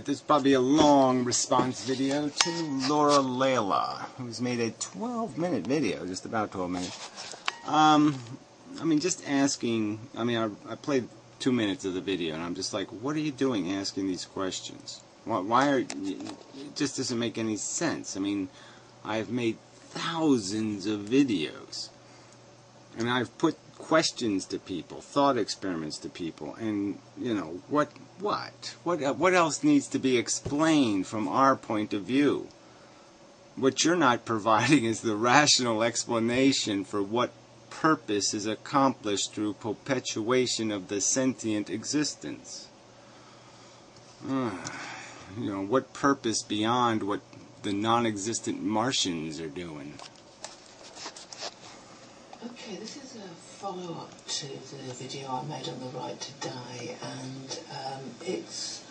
Alright, this is probably a long response video to Laura Layla, who's made a 12-minute video, just about 12 minutes. I mean, just asking, I played 2 minutes of the video, and I'm just like, what are you doing asking these questions? Why are, it just doesn't make any sense. I mean, I've made thousands of videos, and I've put questions to people, thought experiments to people, and, you know, what else needs to be explained from our point of view? What you're not providing is the rational explanation for what purpose is accomplished through perpetuation of the sentient existence. You know, what purpose beyond what the non-existent Martians are doing? Okay, this is a follow-up to the video I made on the right to die, and it's...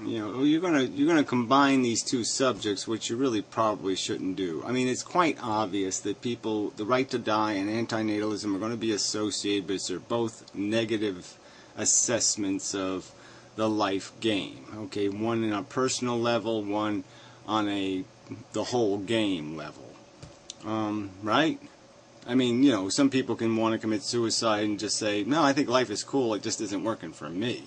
You know, you're gonna combine these two subjects, which you really probably shouldn't do. I mean, it's quite obvious that people, the right to die and antinatalism are going to be associated, because they're both negative assessments of the life game. Okay, one on a personal level, one on the whole game level. Right? I mean, you know, some people can want to commit suicide and just say, no, I think life is cool, it just isn't working for me,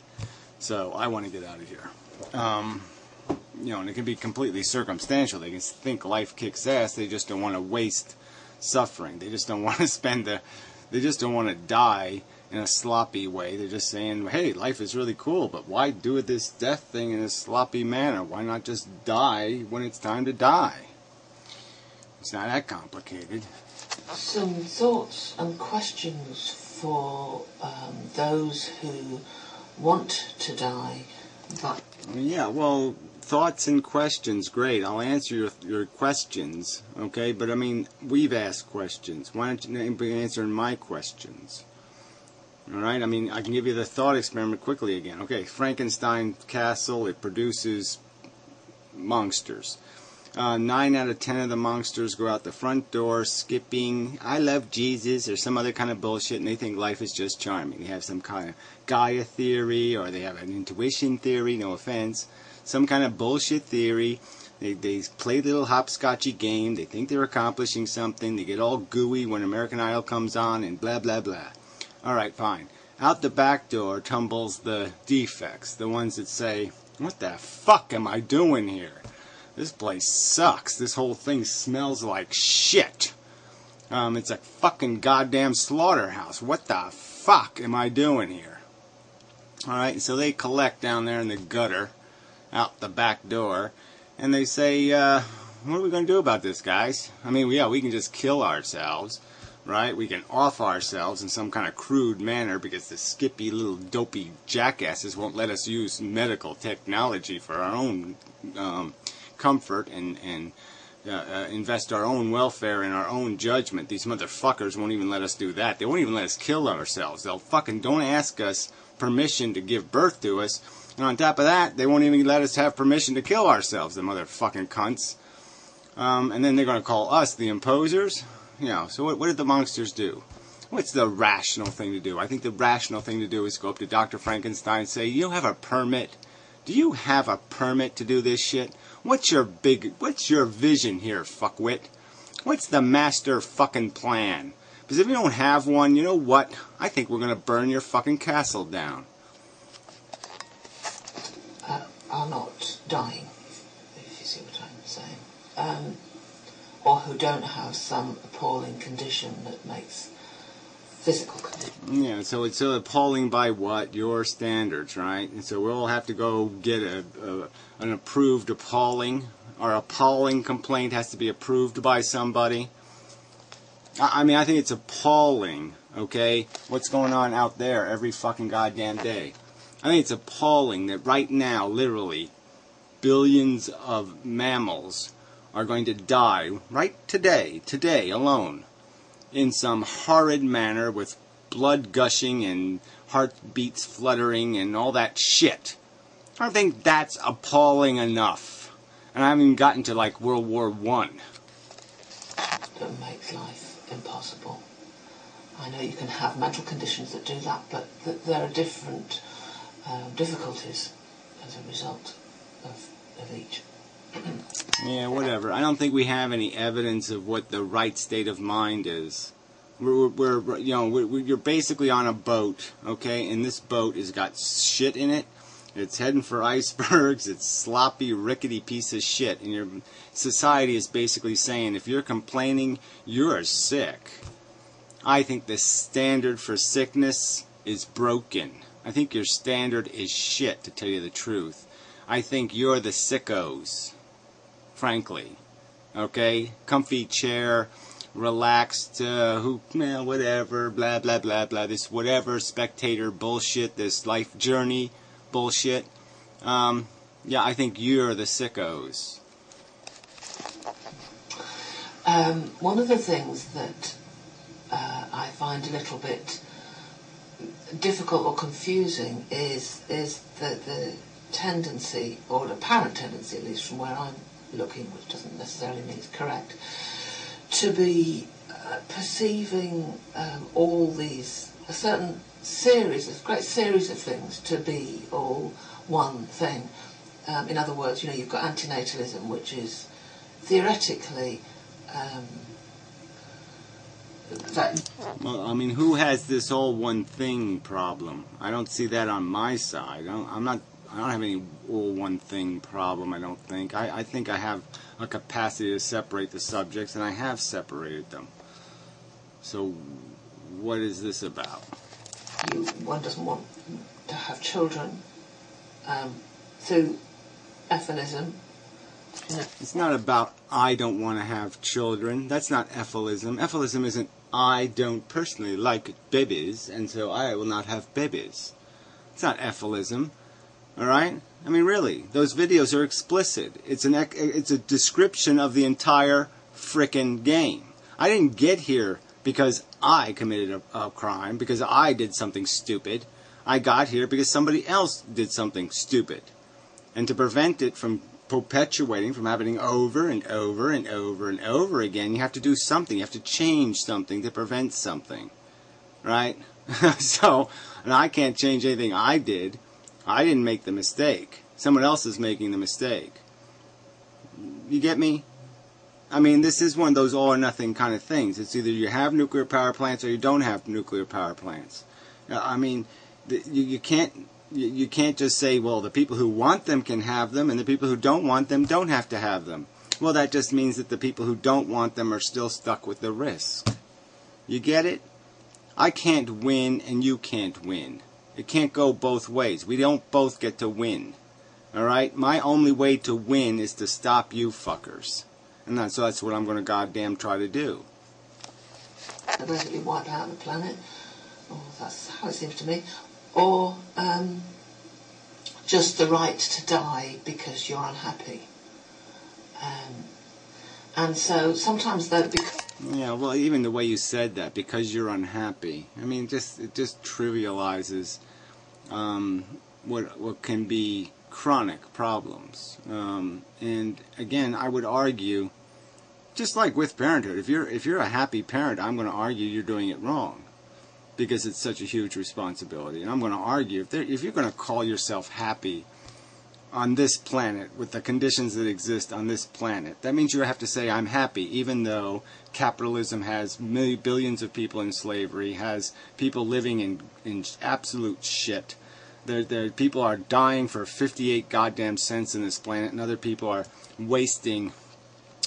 so I want to get out of here. You know, and it can be completely circumstantial. They can think life kicks ass, they just don't want to waste suffering. They just don't want to they just don't want to die in a sloppy way. They're just saying, hey, life is really cool, but why do this death thing in a sloppy manner? Why not just die when it's time to die? It's not that complicated. Some thoughts and questions for those who want to die, but... Yeah, well, thoughts and questions, great. I'll answer your questions, okay? But, I mean, we've asked questions. Why don't you be answering my questions? Alright, I mean, I can give you the thought experiment quickly again. Okay, Frankenstein castle, it produces monsters. 9 out of 10 of the monsters go out the front door skipping, I love Jesus, or some other kind of bullshit, and they think life is just charming. They have some kind of Gaia theory, or they have an intuition theory, no offense, some kind of bullshit theory. They play the little hopscotchy game, they think they're accomplishing something, they get all gooey when American Idol comes on, and blah blah blah. Alright, fine. Out the back door tumbles the defects, the ones that say, what the fuck am I doing here? This place sucks. This whole thing smells like shit. It's a fucking goddamn slaughterhouse. What the fuck am I doing here? Alright, so they collect down there in the gutter, out the back door, and they say, what are we going to do about this, guys? I mean, yeah, we can just kill ourselves, right? We can off ourselves in some kind of crude manner because the skippy little dopey jackasses won't let us use medical technology for our own comfort and invest our own welfare in our own judgment. These motherfuckers won't even let us do that. They won't even let us kill ourselves. They'll fucking don't ask us permission to give birth to us, and on top of that, they won't even let us have permission to kill ourselves, the motherfucking cunts. And then they're going to call us the imposers. You know, so what did the monsters do? What's the rational thing to do? I think the rational thing to do is go up to Dr. Frankenstein and say, you have a permit? Do you have a permit to do this shit? What's your vision here, fuckwit? What's the master fucking plan? Because if you don't have one, you know what? I think we're going to burn your fucking castle down. Are not dying, if you see what I'm saying. Or who don't have some appalling condition that makes physical condition. Yeah, so it's appalling by what? Your standards, right? And so we'll have to go get an approved appalling. Our appalling complaint has to be approved by somebody. I mean, I think it's appalling, okay, what's going on out there every fucking goddamn day. I think it's appalling that right now, literally, billions of mammals are going to die right today alone, in some horrid manner with blood gushing and heartbeats fluttering and all that shit. I don't think that's appalling enough. And I haven't even gotten to like World War I. That makes life impossible. I know you can have mental conditions that do that, but there are different difficulties as a result of each. Yeah, whatever. I don't think we have any evidence of what the right state of mind is. You're basically on a boat, okay, and this boat has got shit in it. It's heading for icebergs. It's sloppy, rickety piece of shit. And your society is basically saying, if you're complaining, you're sick. I think the standard for sickness is broken. I think your standard is shit, to tell you the truth. I think you're the sickos, frankly. Okay? Comfy chair, relaxed, whatever, blah, blah, blah, blah, this whatever, spectator bullshit, this life journey bullshit. Yeah, I think you're the sickos. One of the things that I find a little bit difficult or confusing is the tendency, or the apparent tendency, at least from where I'm looking, which doesn't necessarily mean it's correct, to be perceiving all these, a certain series, a great series of things to be all one thing. In other words, you've got antinatalism, which is theoretically Well, I mean, who has this all one thing problem? I don't see that on my side. I don't have any all one thing problem, I don't think. I think I have a capacity to separate the subjects, and I have separated them. So what is this about? One doesn't want to have children through ephilism. It's not about I don't want to have children. That's not ephilism. Ephilism isn't I don't personally like babies, and so I will not have babies. It's not ephilism. All right? I mean, really, those videos are explicit. It's a description of the entire frickin' game. I didn't get here because I committed a crime, because I did something stupid. I got here because somebody else did something stupid. And to prevent it from perpetuating, from happening over and over and over and over again, you have to do something. You have to change something to prevent something. Right? So, and I can't change anything I did. I didn't make the mistake. Someone else is making the mistake. You get me? I mean, this is one of those all or nothing kind of things. It's either you have nuclear power plants or you don't have nuclear power plants. I mean, you can't just say, well, the people who want them can have them, and the people who don't want them don't have to have them. Well, that just means that the people who don't want them are still stuck with the risk. You get it? I can't win, and you can't win. It can't go both ways. We don't both get to win. All right? My only way to win is to stop you fuckers. And so that's what I'm going to goddamn try to do. Basically wipe out the planet. Oh, that's how it seems to me. Or just the right to die because you're unhappy. And so sometimes that... Yeah, well, even the way you said that, because you're unhappy. I mean, it just trivializes what can be chronic problems. And again, I would argue, just like with parenthood, if you're a happy parent, I'm going to argue you're doing it wrong, because it's such a huge responsibility. And I'm going to argue, if you're going to call yourself happy on this planet, with the conditions that exist on this planet, that means you have to say, I'm happy, even though capitalism has billions of people in slavery, has people living in absolute shit. People are dying for 58 goddamn cents in this planet, and other people are wasting,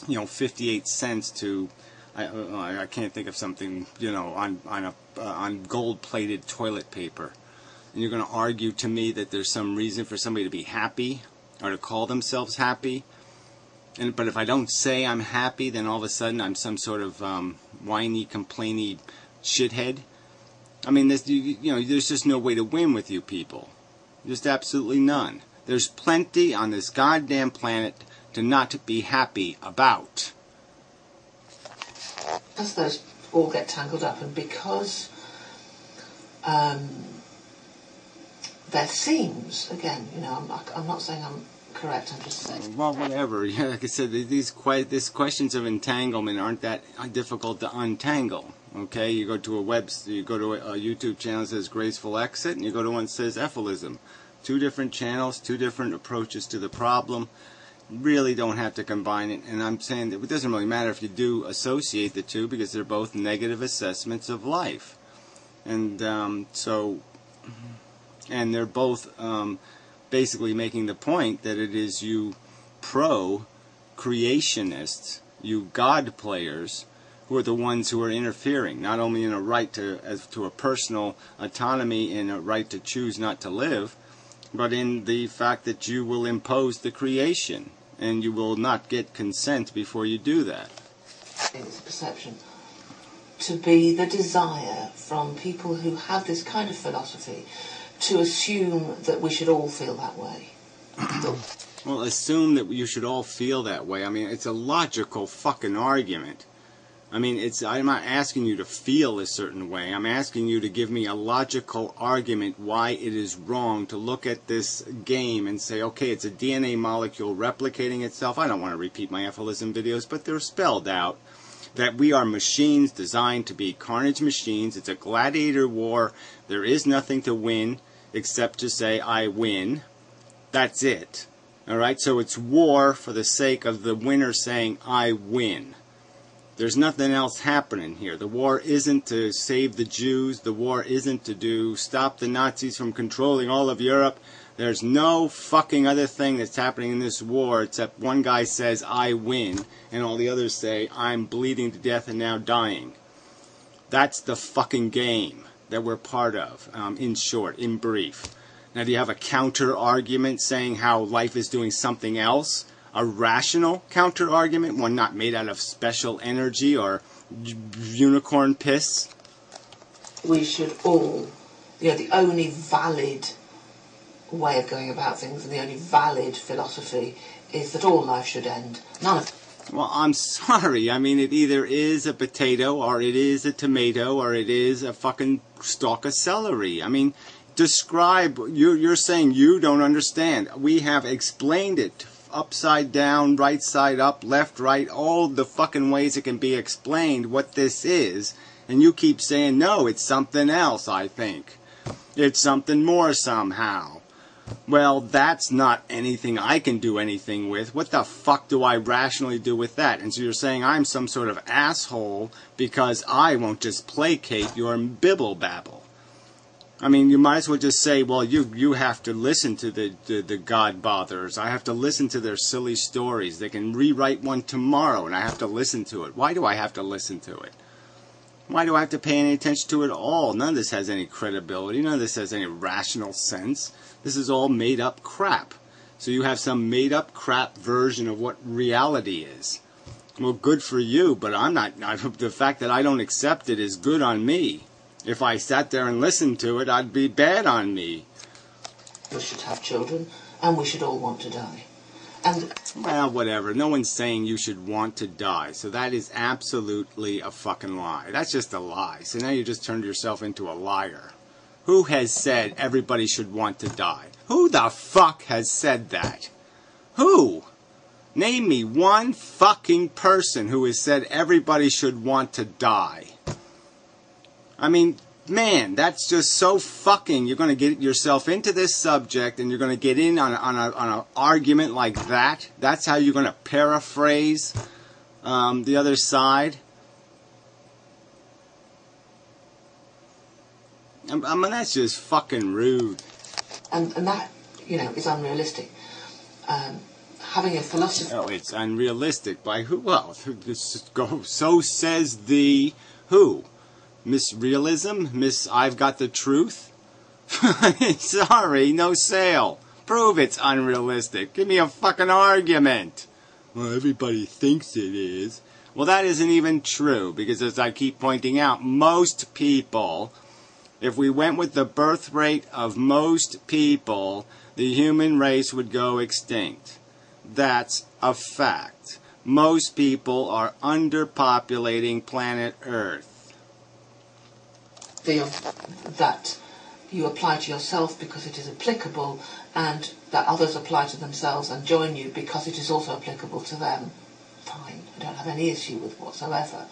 58 cents to, I can't think of something, on gold-plated toilet paper. And you're going to argue to me that there's some reason for somebody to be happy or to call themselves happy. But if I don't say I'm happy, then all of a sudden I'm some sort of whiny, complainy shithead. I mean, there's just no way to win with you people. Just absolutely none. There's plenty on this goddamn planet to not be happy about. As those all get tangled up, and because there seems, again, I'm not saying I'm correct, I'm just saying. Well, whatever. Yeah, like I said, these questions of entanglement aren't that difficult to untangle. Okay, you go to a YouTube channel that says graceful exit, and you go to one that says ephilism. two different channels, two different approaches to the problem. Really don't have to combine it. And I'm saying that it doesn't really matter if you do associate the two, because they're both negative assessments of life. And and they're both basically making the point that it is you pro-creationists, you God players, who are the ones who are interfering, not only in a right to a personal autonomy and a right to choose not to live, but in the fact that you will impose the creation, and you will not get consent before you do that. It's perception. To be the desire from people who have this kind of philosophy to assume that we should all feel that way. Well, assume that you should all feel that way. I mean, it's a logical fucking argument. I mean, I'm not asking you to feel a certain way. I'm asking you to give me a logical argument why it is wrong to look at this game and say, okay, it's a DNA molecule replicating itself. I don't want to repeat my aphorism videos, but they're spelled out. That we are machines designed to be carnage machines. It's a gladiator war. There is nothing to win except to say, I win. That's it. All right? So it's war for the sake of the winner saying, I win. There's nothing else happening here. The war isn't to save the Jews. The war isn't to stop the Nazis from controlling all of Europe. There's no fucking other thing that's happening in this war except one guy says, I win, and all the others say, I'm bleeding to death and now dying. That's the fucking game that we're part of, in short, in brief. Now, do you have a counter-argument saying how life is doing something else? A rational counter-argument, one not made out of special energy or unicorn piss? We should all, the only valid way of going about things and the only valid philosophy is that all life should end. None of it. Well, I'm sorry. I mean, it either is a potato, or it is a tomato, or it is a fucking stalk of celery. I mean, describe. You're saying you don't understand. We have explained it upside down, right side up, left, right, all the fucking ways it can be explained what this is, and you keep saying, no, it's something else, I think. It's something more somehow. Well, that's not anything I can do anything with. What the fuck do I rationally do with that? And so you're saying I'm some sort of asshole because I won't just placate your bibble babble. I mean, you might as well just say, well, you have to listen to the God bothers. I have to listen to their silly stories. They can rewrite one tomorrow, and I have to listen to it. Why do I have to listen to it? Why do I have to pay any attention to it at all? None of this has any credibility. None of this has any rational sense. This is all made-up crap. So you have some made-up crap version of what reality is. Well, good for you, but I'm not. The fact that I don't accept it is good on me. If I sat there and listened to it, I'd be bad on me. We should have children, and we should all want to die. And well, whatever. No one's saying you should want to die. So that is absolutely a fucking lie. That's just a lie. So now you just turned yourself into a liar. Who has said everybody should want to die? Who the fuck has said that? Who? Name me one fucking person who has said everybody should want to die. I mean, man, that's just so fucking... You're going to get yourself into this subject and you're going to get in on an argument like that? That's how you're going to paraphrase the other side? I mean, that's just fucking rude. And that, is unrealistic. Having a philosophy... Oh, it's unrealistic. By who? Well, so says the who? Miss Realism? Miss I've Got the Truth? Sorry, no sale. Prove it's unrealistic. Give me a fucking argument. Well, everybody thinks it is. Well, that isn't even true, because as I keep pointing out, most people... If we went with the birth rate of most people, the human race would go extinct. That's a fact. Most people are underpopulating planet Earth. That you apply to yourself because it is applicable, and that others apply to themselves and join you because it is also applicable to them. Fine. I don't have any issue with whatsoever.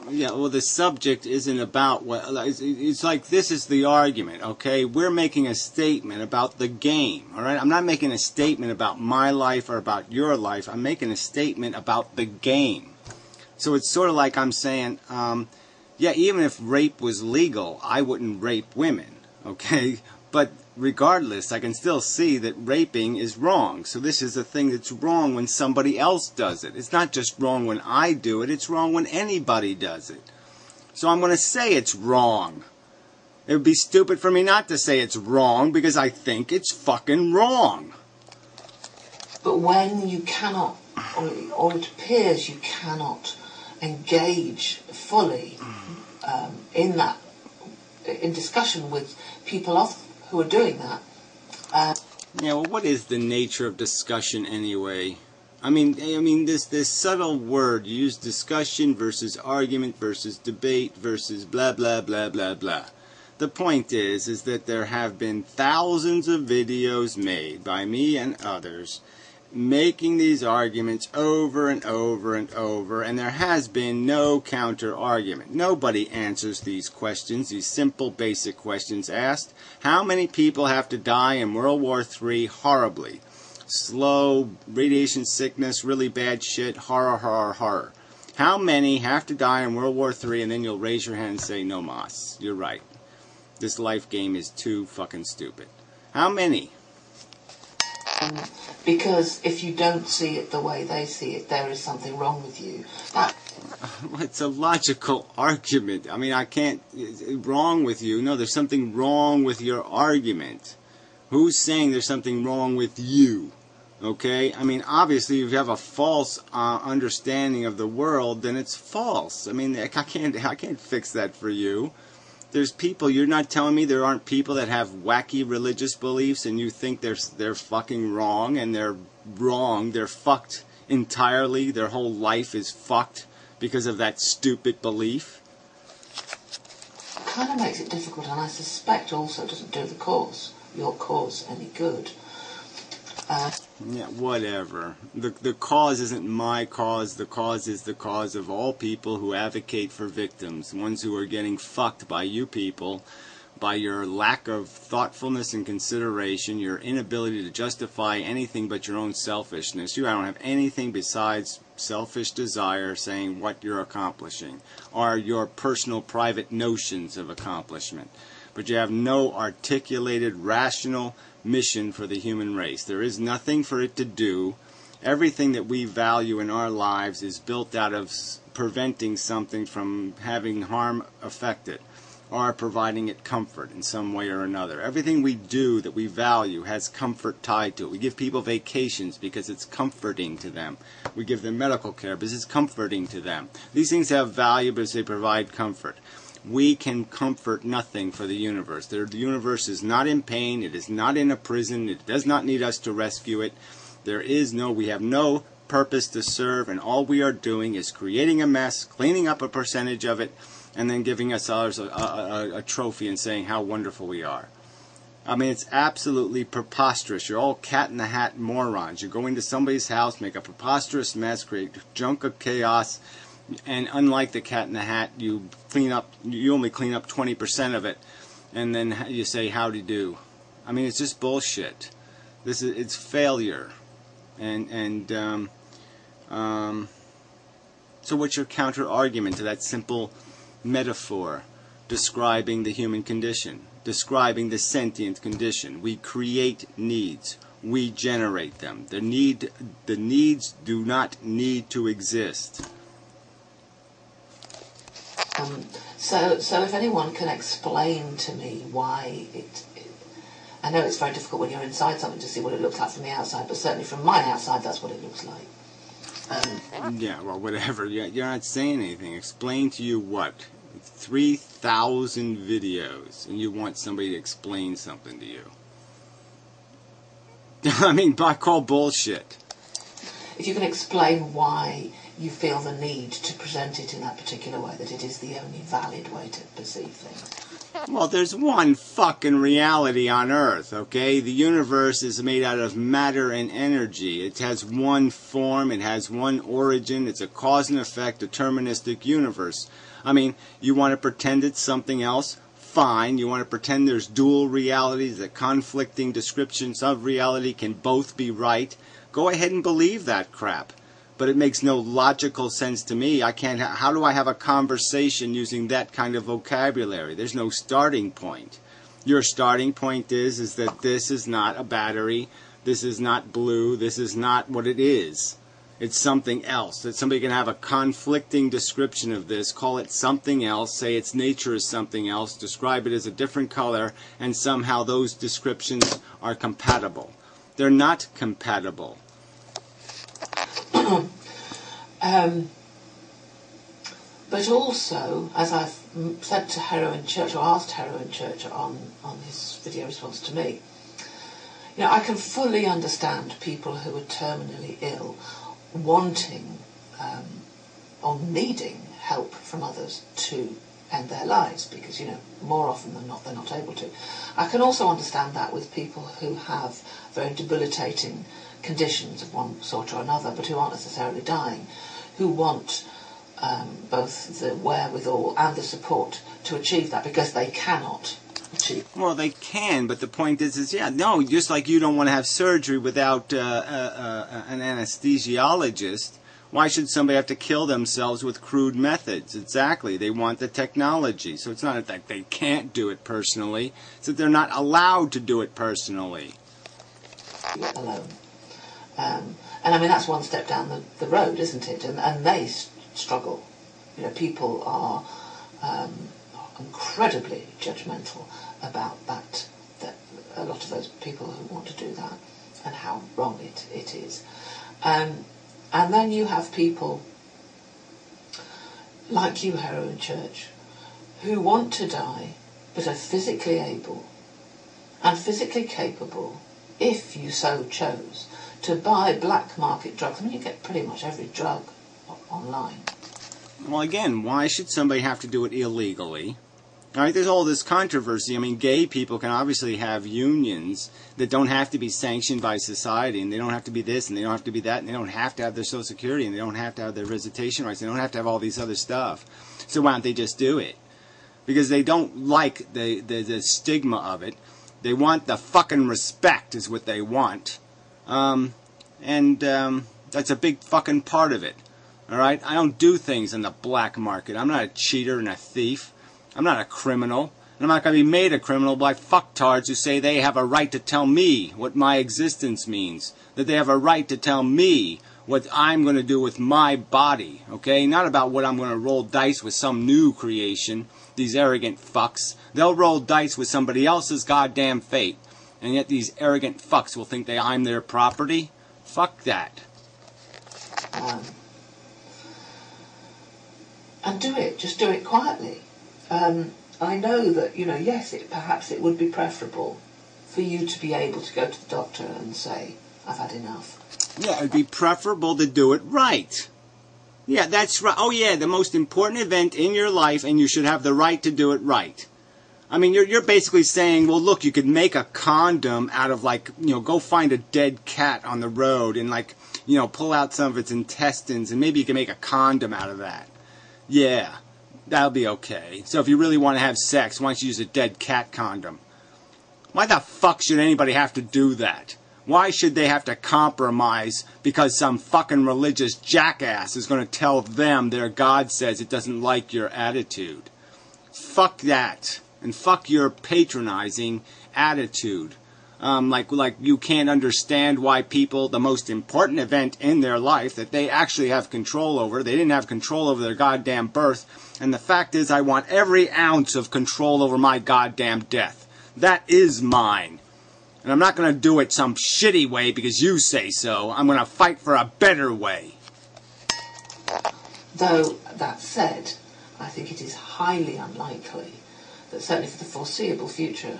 Yeah, well, the subject isn't about what... It's like, this is the argument, okay? We're making a statement about the game, all right? I'm not making a statement about my life or about your life. I'm making a statement about the game. So it's sort of like I'm saying, yeah, even if rape was legal, I wouldn't rape women, okay? But regardless, I can still see that raping is wrong. So this is a thing that's wrong when somebody else does it. It's not just wrong when I do it. It's wrong when anybody does it. So I'm going to say it's wrong. It would be stupid for me not to say it's wrong because I think it's fucking wrong. But when you cannot, or it appears you cannot engage fully in discussion with people who are doing that. Yeah, well, what is the nature of discussion anyway? I mean, this subtle word, you use discussion versus argument versus debate versus blah, blah, blah, blah, blah. The point is that there have been thousands of videos made by me and others making these arguments over and over and over, and there has been no counter-argument. Nobody answers these questions, these simple, basic questions asked. How many people have to die in World War III horribly? Slow, radiation sickness, really bad shit, horror, horror, horror. How many have to die in World War III, and then you'll raise your hand and say, no mas, you're right. This life game is too fucking stupid. How many? Because if you don't see it the way they see it, there is something wrong with you. It's a logical argument. I mean, I can't... Wrong with you? No, there's something wrong with your argument. Who's saying there's something wrong with you? Okay? I mean, obviously, if you have a false understanding of the world, then it's false. I mean, I can't fix that for you. There's people, you're not telling me there aren't people that have wacky religious beliefs and you think they're fucking wrong, and they're wrong, they're fucked entirely, their whole life is fucked because of that stupid belief? It kind of makes it difficult, and I suspect also doesn't do your cause any good. Yeah, whatever. The cause isn't my cause. The cause is the cause of all people who advocate for victims, ones who are getting fucked by you people, by your lack of thoughtfulness and consideration, your inability to justify anything but your own selfishness. You don't have anything besides selfish desire saying what you're accomplishing, or your personal private notions of accomplishment. But you have no articulated, rational mission for the human race. There is nothing for it to do. Everything that we value in our lives is built out of preventing something from having harm affect it, or providing it comfort in some way or another. Everything we do that we value has comfort tied to it. We give people vacations because it's comforting to them. We give them medical care because it's comforting to them. These things have value because they provide comfort. We can comfort nothing for the universe. The universe is not in pain. It is not in a prison. It does not need us to rescue it. We have no purpose to serve, and all we are doing is creating a mess, cleaning up a percentage of it, and then giving us a trophy and saying how wonderful we are. I mean, it's absolutely preposterous. You're all cat-in-the-hat morons. You go into somebody's house, make a preposterous mess, create junk of chaos, and unlike the Cat in the Hat, you only clean up 20% of it, and then you say, howdy do. I mean, it's just bullshit. It's failure. So what's your counter-argument to that simple metaphor describing the human condition, describing the sentient condition? We create needs. We generate them. The needs do not need to exist. So if anyone can explain to me why I know it's very difficult when you're inside something to see what it looks like from the outside, but certainly from my outside, that's what it looks like. Yeah, well, whatever. You're not saying anything. Explain to you what? 3,000 videos, and you want somebody to explain something to you. I mean, I call bullshit. If you can explain why you feel the need to present it in that particular way, that it is the only valid way to perceive things? Well, there's one fucking reality on Earth, okay? The universe is made out of matter and energy. It has one form, it has one origin, it's a cause and effect, deterministic universe. I mean, you want to pretend it's something else? Fine. You want to pretend there's dual realities, that conflicting descriptions of reality can both be right? Go ahead and believe that crap. But it makes no logical sense to me. I can't. How do I have a conversation using that kind of vocabulary? There's no starting point. Your starting point is that this is not a battery. This is not blue. This is not what it is. It's something else. That somebody can have a conflicting description of this, call it something else, say its nature is something else, describe it as a different color, and somehow those descriptions are compatible. They're not compatible. But also, as I've said to Heroin Church, or asked Heroin Church on his video response to me, you know, I can fully understand people who are terminally ill wanting or needing help from others to end their lives, because, you know, more often than not they're not able to. I can also understand that with people who have very debilitating conditions of one sort or another, but who aren't necessarily dying, who want both the wherewithal and the support to achieve that, because they cannot achieve. Well, they can, but the point is yeah, no, just like you don't want to have surgery without an anesthesiologist, why should somebody have to kill themselves with crude methods? Exactly. They want the technology. So it's not that they can't do it personally, it's that they're not allowed to do it personally. Alone. And I mean, that's one step down the road, isn't it? And they struggle. You know, people are incredibly judgmental about that a lot of those people who want to do that, and how wrong it is. And then you have people like you, Heroin Church, who want to die but are physically able and physically capable, if you so chose, to buy black market drugs. I mean, you get pretty much every drug online. Well, again, why should somebody have to do it illegally? All right, there's all this controversy. I mean, gay people can obviously have unions that don't have to be sanctioned by society, and they don't have to be this, and they don't have to be that, and they don't have to have their Social Security, and they don't have to have their visitation rights, they don't have to have all these other stuff. So why don't they just do it? Because they don't like the stigma of it. They want the fucking respect is what they want. That's a big fucking part of it. All right? I don't do things in the black market. I'm not a cheater and a thief. I'm not a criminal. And I'm not going to be made a criminal by fucktards who say they have a right to tell me what my existence means. That they have a right to tell me what I'm going to do with my body. Okay? Not about what I'm going to roll dice with some new creation. These arrogant fucks. They'll roll dice with somebody else's goddamn fate. And yet these arrogant fucks will think I'm their property? Fuck that. And do it. Just do it quietly. I know that, you know, yes, perhaps it would be preferable for you to be able to go to the doctor and say, I've had enough. Yeah, it would be preferable to do it right. Yeah, that's right. Oh, yeah, the most important event in your life, and you should have the right to do it right. I mean, you're basically saying, well, look, you could make a condom out of, like, you know, go find a dead cat on the road and, like, you know, pull out some of its intestines, and maybe you can make a condom out of that. Yeah, that'll be okay. So if you really want to have sex, why don't you use a dead cat condom? Why the fuck should anybody have to do that? Why should they have to compromise because some fucking religious jackass is going to tell them their God says it doesn't like your attitude? Fuck that. And fuck your patronizing attitude. Like you can't understand why people, the most important event in their life that they actually have control over, they didn't have control over their goddamn birth. And the fact is, I want every ounce of control over my goddamn death. That is mine. And I'm not going to do it some shitty way because you say so. I'm going to fight for a better way. Though, that said, I think it is highly unlikely that certainly for the foreseeable future,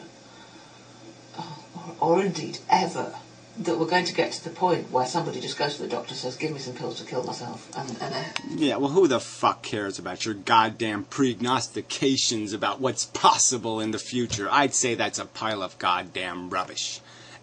or indeed ever, that we're going to get to the point where somebody just goes to the doctor and says, give me some pills to kill myself. Yeah, well, who the fuck cares about your goddamn prognostications about what's possible in the future? I'd say that's a pile of goddamn rubbish.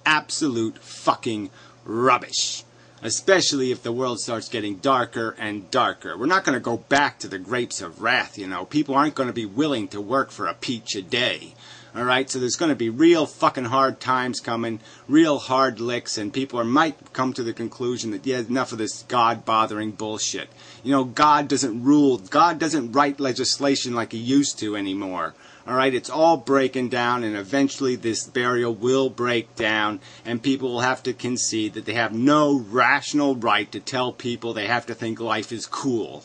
Absolute fucking rubbish. Especially if the world starts getting darker and darker. We're not going to go back to the grapes of wrath, you know. People aren't going to be willing to work for a peach a day. Alright, so there's going to be real fucking hard times coming, real hard licks, and people might come to the conclusion that, yeah, enough of this God-bothering bullshit. You know, God doesn't rule, God doesn't write legislation like he used to anymore. Alright, it's all breaking down, and eventually this barrier will break down, and people will have to concede that they have no rational right to tell people they have to think life is cool.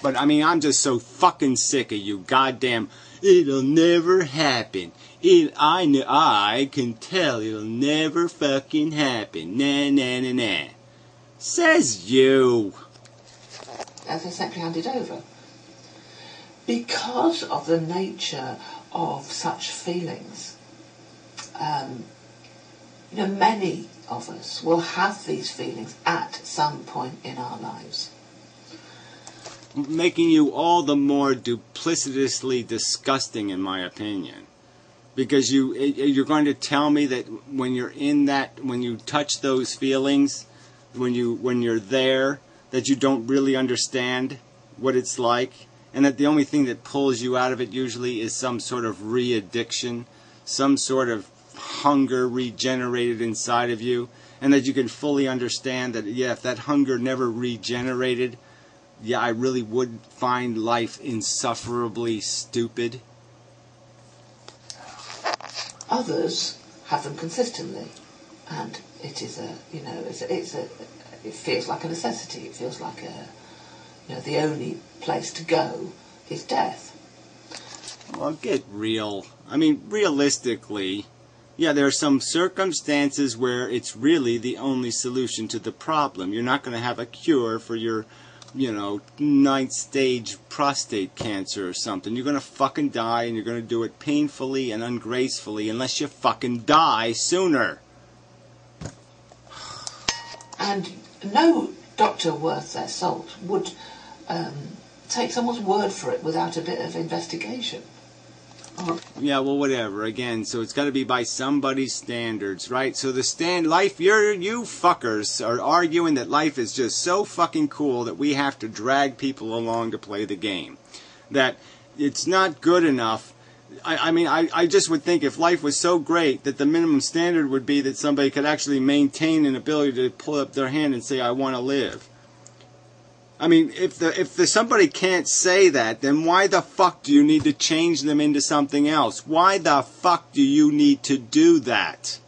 But, I mean, I'm just so fucking sick of you goddamn... It'll never happen. I can tell it'll never fucking happen. Nah, nah, nah, nah. Says you. As I simply handed over. Because of the nature of such feelings, many of us will have these feelings at some point in our lives. Making you all the more duplicitously disgusting, in my opinion, because you're going to tell me that when you're in that, when you touch those feelings, when you're there, that you don't really understand what it's like, and that the only thing that pulls you out of it usually is some sort of re-addiction, some sort of hunger regenerated inside of you, and that you can fully understand that, yeah, if that hunger never regenerated, yeah, I really would find life insufferably stupid. Others have them consistently, and it is it feels like a necessity. It feels like the only place to go is death. Well, get real. I mean, realistically, yeah, there are some circumstances where it's really the only solution to the problem. You're not going to have a cure for your 9th stage prostate cancer or something. You're going to fucking die, and you're going to do it painfully and ungracefully unless you fucking die sooner. And no doctor worth their salt would take someone's word for it without a bit of investigation. Yeah, well, whatever. Again, so it's got to be by somebody's standards, right? So you fuckers are arguing that life is just so fucking cool that we have to drag people along to play the game. That it's not good enough. I just would think if life was so great that the minimum standard would be that somebody could actually maintain an ability to pull up their hand and say, I want to live. I mean, if somebody can't say that, then why the fuck do you need to change them into something else? Why the fuck do you need to do that?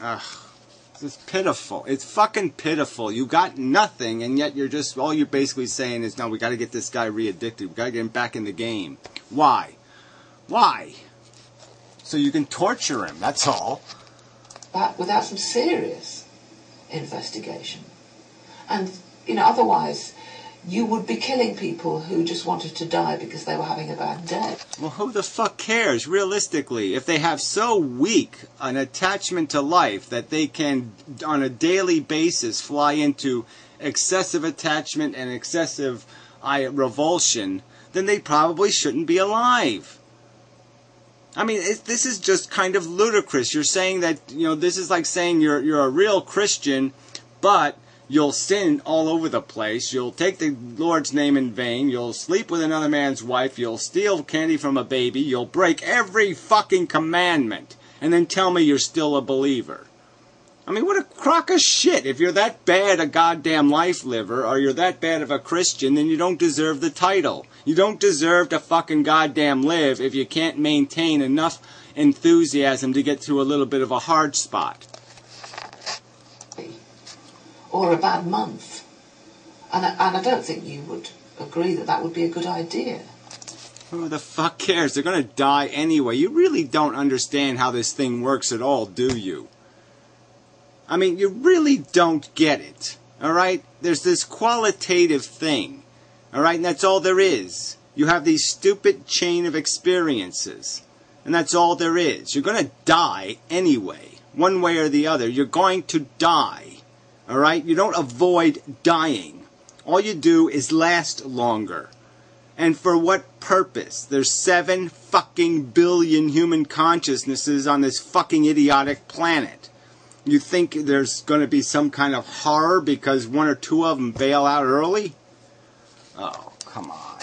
Ugh. It's pitiful. It's fucking pitiful. You got nothing, and yet all you're basically saying is, no, we got to get this guy re-addicted. We got to get him back in the game. Why? Why? So you can torture him, that's all. But without some serious investigation. And, otherwise, you would be killing people who just wanted to die because they were having a bad day. Well, who the fuck cares, realistically? If they have so weak an attachment to life that they can, on a daily basis, fly into excessive attachment and excessive revulsion, then they probably shouldn't be alive. I mean, this is just kind of ludicrous. You're saying that, this is like saying you're a real Christian, but you'll sin all over the place. You'll take the Lord's name in vain. You'll sleep with another man's wife. You'll steal candy from a baby. You'll break every fucking commandment. And then tell me you're still a believer. I mean, what a crock of shit. If you're that bad a goddamn life liver, or you're that bad of a Christian, then you don't deserve the title. You don't deserve to fucking goddamn live if you can't maintain enough enthusiasm to get through a little bit of a hard spot. Or a bad month. And I don't think you would agree that would be a good idea. Who the fuck cares? They're going to die anyway. You really don't understand how this thing works at all, do you? I mean, you really don't get it. Alright? There's this qualitative thing. Alright? And that's all there is. You have these stupid chain of experiences. And that's all there is. You're going to die anyway. One way or the other. You're going to die. Alright? You don't avoid dying. All you do is last longer. And for what purpose? There's 7 fucking billion human consciousnesses on this fucking idiotic planet. You think there's going to be some kind of horror because 1 or 2 of them bail out early? Oh, come on.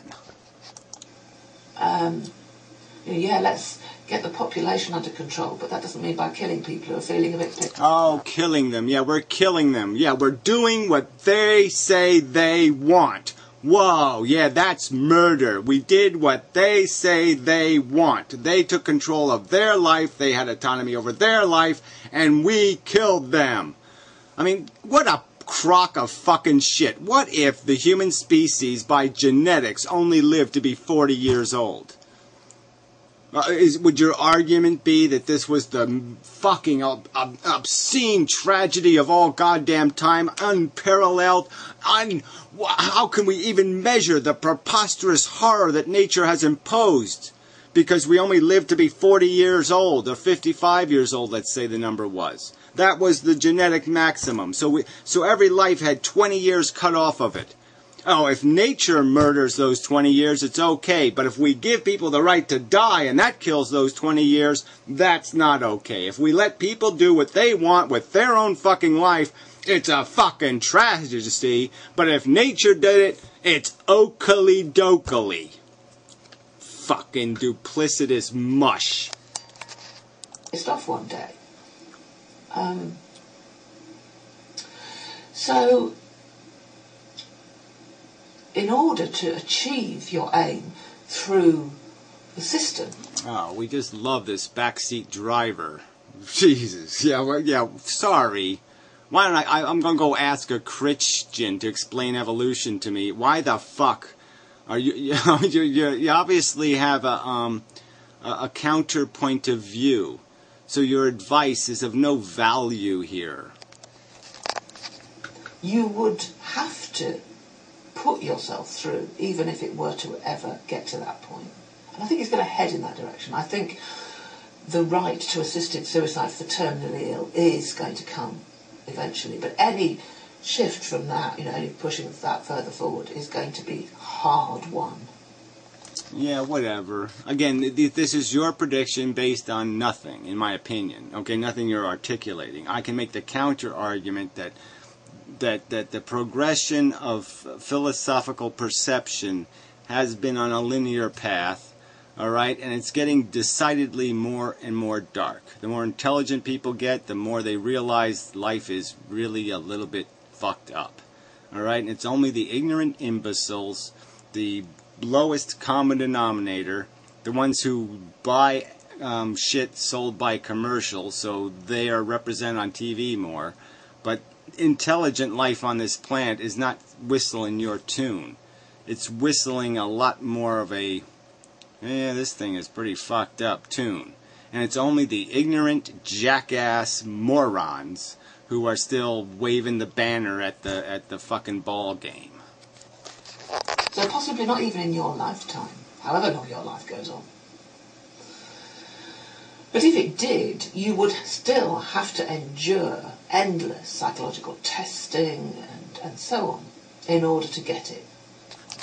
Yeah, let's get the population under control, but that doesn't mean by killing people who are feeling a bit sick. Oh, killing them. Yeah, we're killing them. Yeah, we're doing what they say they want. Whoa, yeah, that's murder. We did what they say they want. They took control of their life, they had autonomy over their life, and we killed them. I mean, what a crock of fucking shit. What if the human species, by genetics, only lived to be 40 years old? Would your argument be that this was the fucking obscene tragedy of all goddamn time, unparalleled? How can we even measure the preposterous horror that nature has imposed? Because we only lived to be 40 years old, or 55 years old, let's say the number was. That was the genetic maximum. So every life had 20 years cut off of it. Oh, if nature murders those 20 years, it's okay. But if we give people the right to die and that kills those 20 years, that's not okay. If we let people do what they want with their own fucking life, it's a fucking tragedy. But if nature did it, it's oakley dokley. Fucking duplicitous mush. It's off one day. So, in order to achieve your aim through the system... Oh, we just love this backseat driver. Jesus. Yeah, well, yeah, sorry. Why don't I'm going to go ask a Christian to explain evolution to me. Why the fuck are you obviously have a counterpoint of view. So your advice is of no value here. You would have to put yourself through, even if it were to ever get to that point. And I think it's going to head in that direction. I think the right to assisted suicide for terminally ill is going to come eventually. But any shift from that, any pushing that further forward is going to be hard won. Yeah, whatever. Again, this is your prediction based on nothing, in my opinion. Okay, nothing you're articulating. I can make the counter argument that the progression of philosophical perception has been on a linear path, all right, and it's getting decidedly more and more dark. The more intelligent people get, the more they realize life is really a little bit fucked up, all right, and it's only the ignorant imbeciles, the lowest common denominator, the ones who buy shit sold by commercials, so they are represented on TV more, but intelligent life on this planet is not whistling your tune. It's whistling a lot more of a, this thing is pretty fucked up tune. And it's only the ignorant jackass morons who are still waving the banner at the fucking ball game. So possibly not even in your lifetime, however long your life goes on. But if it did, you would still have to endure endless psychological testing and so on in order to get it.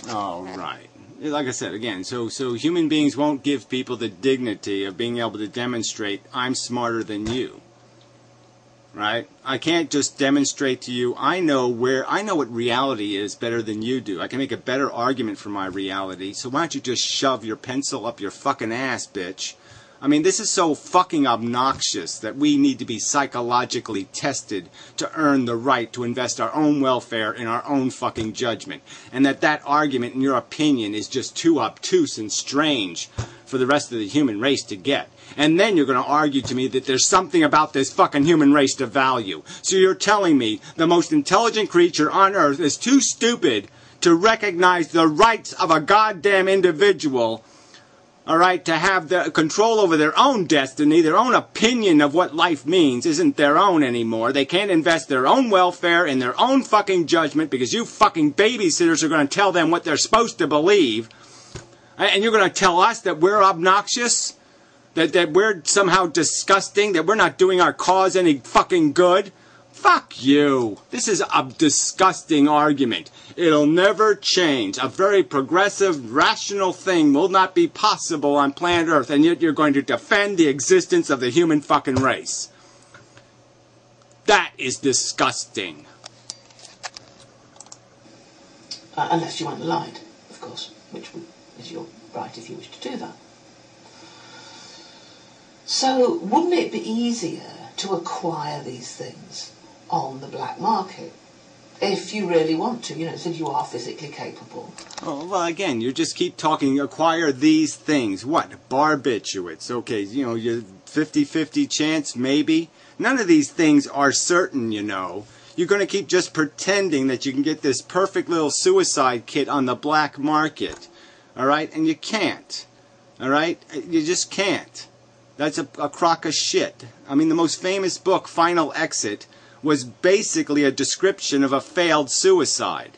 Oh, right. Like I said, again, so human beings won't give people the dignity of being able to demonstrate, I'm smarter than you. Right? I can't just demonstrate to you, I know what reality is better than you do. I can make a better argument for my reality, so why don't you just shove your pencil up your fucking ass, bitch? I mean, this is so fucking obnoxious that we need to be psychologically tested to earn the right to invest our own welfare in our own fucking judgment. And that argument, in your opinion, is just too obtuse and strange for the rest of the human race to get. And then you're going to argue to me that there's something about this fucking human race to value. So you're telling me the most intelligent creature on earth is too stupid to recognize the rights of a goddamn individual, all right, to have the control over their own destiny, their own opinion of what life means isn't their own anymore. They can't invest their own welfare in their own fucking judgment because you fucking babysitters are going to tell them what they're supposed to believe. And you're going to tell us that we're obnoxious? That we're somehow disgusting, that we're not doing our cause any fucking good? Fuck you. This is a disgusting argument. It'll never change. A very progressive, rational thing will not be possible on planet Earth, and yet you're going to defend the existence of the human fucking race. That is disgusting. Unless you want lied, of course, which is your right if you wish to do that. So, wouldn't it be easier to acquire these things on the black market? If you really want to, you know, since you are physically capable. Oh, well, again, you just keep talking, acquire these things. What? Barbiturates. Okay, you know, your 50-50 chance, maybe. None of these things are certain, you know. You're going to keep just pretending that you can get this perfect little suicide kit on the black market. All right? And you can't. All right? You just can't. That's a crock of shit. I mean, the most famous book, Final Exit, was basically a description of a failed suicide.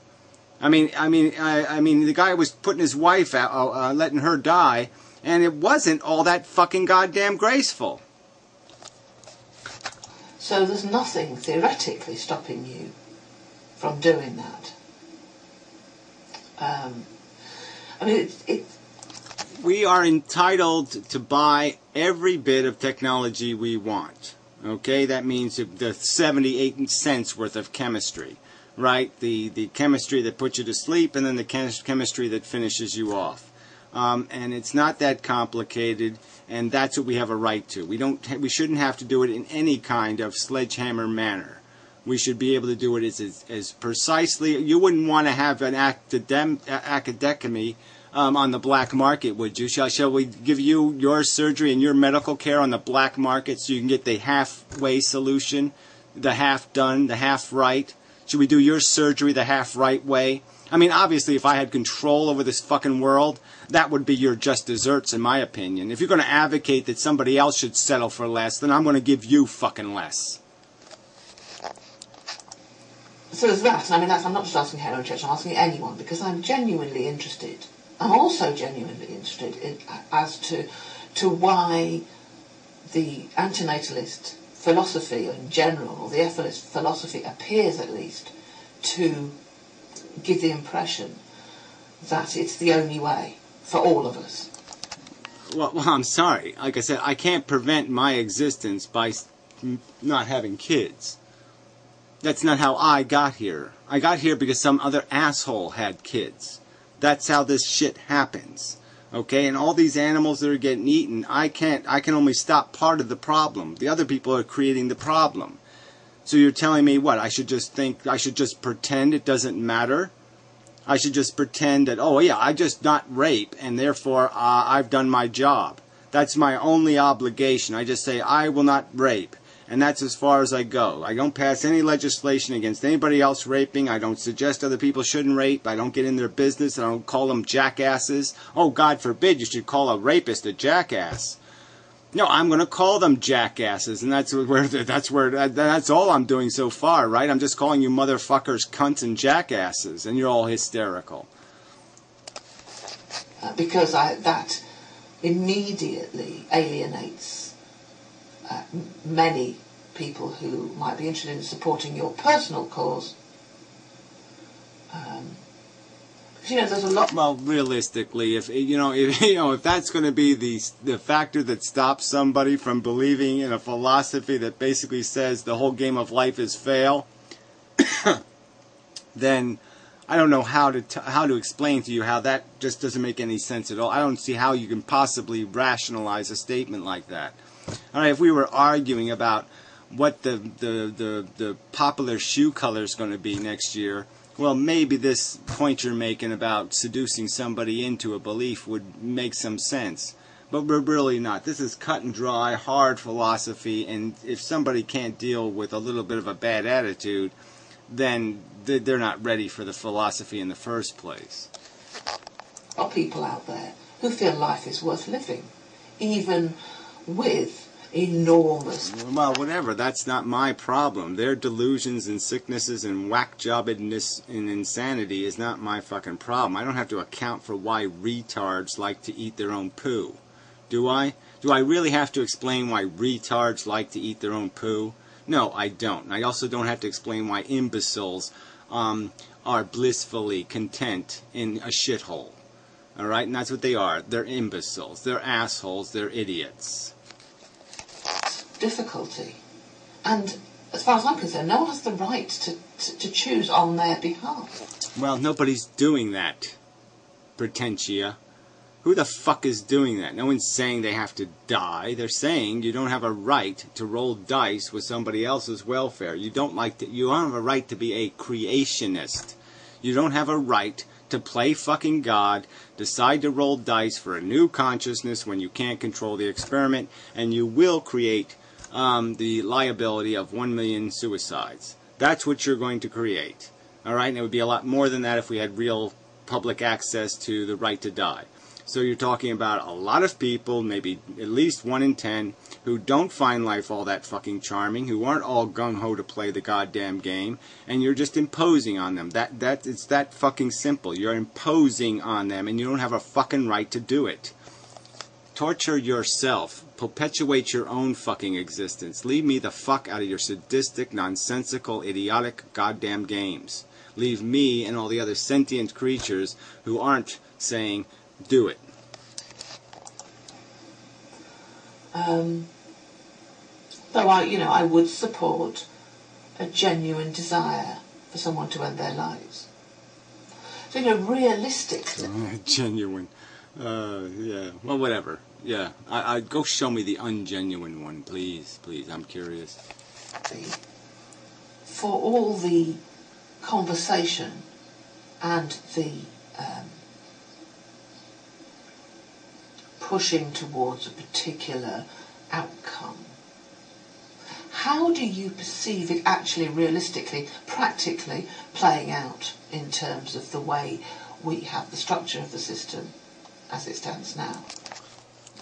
I mean, the guy was putting his wife out, letting her die, and it wasn't all that fucking goddamn graceful. So there's nothing theoretically stopping you from doing that. I mean, we are entitled to buy every bit of technology we want. Okay, that means the 78 cents worth of chemistry, right? The chemistry that puts you to sleep, and then the chemistry that finishes you off. And it's not that complicated, and that's what we have a right to. We shouldn't have to do it in any kind of sledgehammer manner. We should be able to do it as precisely. You wouldn't want to have an acadectomy on the black market, would you? Shall we give you your surgery and your medical care on the black market so you can get the halfway solution, the half done, the half right? Should we do your surgery the half right way? I mean, obviously, if I had control over this fucking world, that would be your just desserts, in my opinion. If you're going to advocate that somebody else should settle for less, then I'm going to give you fucking less. So there's that. I mean, I'm not just asking Helen Church, I'm asking anyone, because I'm genuinely interested. I'm also genuinely interested as to why the antinatalist philosophy in general, or the ethicist philosophy, appears at least to give the impression that it's the only way for all of us. Well, I'm sorry. Like I said, I can't prevent my existence by not having kids. That's not how I got here. I got here because some other asshole had kids. That's how this shit happens. Okay? And all these animals that are getting eaten, I can only stop part of the problem. The other people are creating the problem. So you're telling me what? I should just pretend it doesn't matter? I should just pretend that, oh yeah, I just not rape, and therefore I've done my job. That's my only obligation. I just say, I will not rape. And that's as far as I go. I don't pass any legislation against anybody else raping. I don't suggest other people shouldn't rape. I don't get in their business. I don't call them jackasses. Oh, God forbid you should call a rapist a jackass. No, I'm going to call them jackasses, and that's all I'm doing so far, right? I'm just calling you motherfuckers cunts and jackasses, and you're all hysterical. Because that immediately alienates many people who might be interested in supporting your personal cause. You know, there's a lot. Well, realistically, if that's going to be the factor that stops somebody from believing in a philosophy that basically says the whole game of life is fail, then I don't know how to explain to you how that just doesn't make any sense at all. I don't see how you can possibly rationalize a statement like that. All right, if we were arguing about what the popular shoe color is going to be next year, well, maybe this point you're making about seducing somebody into a belief would make some sense. But we're really not. This is cut and dry, hard philosophy, and if somebody can't deal with a little bit of a bad attitude, then they're not ready for the philosophy in the first place. There are people out there who feel life is worth living, even with enormous... Well, whatever. That's not my problem. Their delusions and sicknesses and whack-jobbedness and insanity is not my fucking problem. I don't have to account for why retards like to eat their own poo. Do I? Do I really have to explain why retards like to eat their own poo? No, I don't. I also don't have to explain why imbeciles are blissfully content in a shithole. All right? And that's what they are. They're imbeciles. They're assholes. They're idiots. Difficulty. And as far as I'm concerned, no one has the right to choose on their behalf. Well, nobody's doing that, Pretentia. Who the fuck is doing that? No one's saying they have to die. They're saying you don't have a right to roll dice with somebody else's welfare. You don't have a right to be a creationist. You don't have a right to play fucking God, decide to roll dice for a new consciousness when you can't control the experiment, and you will create the liability of 1 million suicides. That's what you're going to create. All right? And it would be a lot more than that if we had real public access to the right to die. So you're talking about a lot of people, maybe at least 1 in 10, who don't find life all that fucking charming, who aren't all gung-ho to play the goddamn game, and you're just imposing on them. It's that fucking simple. You're imposing on them, and you don't have a fucking right to do it. Torture yourself. Perpetuate your own fucking existence. Leave me the fuck out of your sadistic, nonsensical, idiotic goddamn games. Leave me and all the other sentient creatures who aren't saying, do it. Though I would support a genuine desire for someone to end their lives. So, realistically... Genuine. Yeah. Well, whatever. Yeah. I go show me the ungenuine one, please. Please, I'm curious. For all the conversation and the pushing towards a particular outcome, how do you perceive it actually realistically, practically playing out in terms of the way we have the structure of the system as it stands now?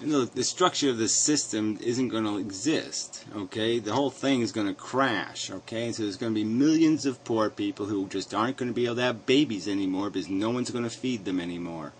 The structure of the system isn't going to exist, okay? The whole thing is going to crash, okay? So there's going to be millions of poor people who just aren't going to be able to have babies anymore because no one's going to feed them anymore,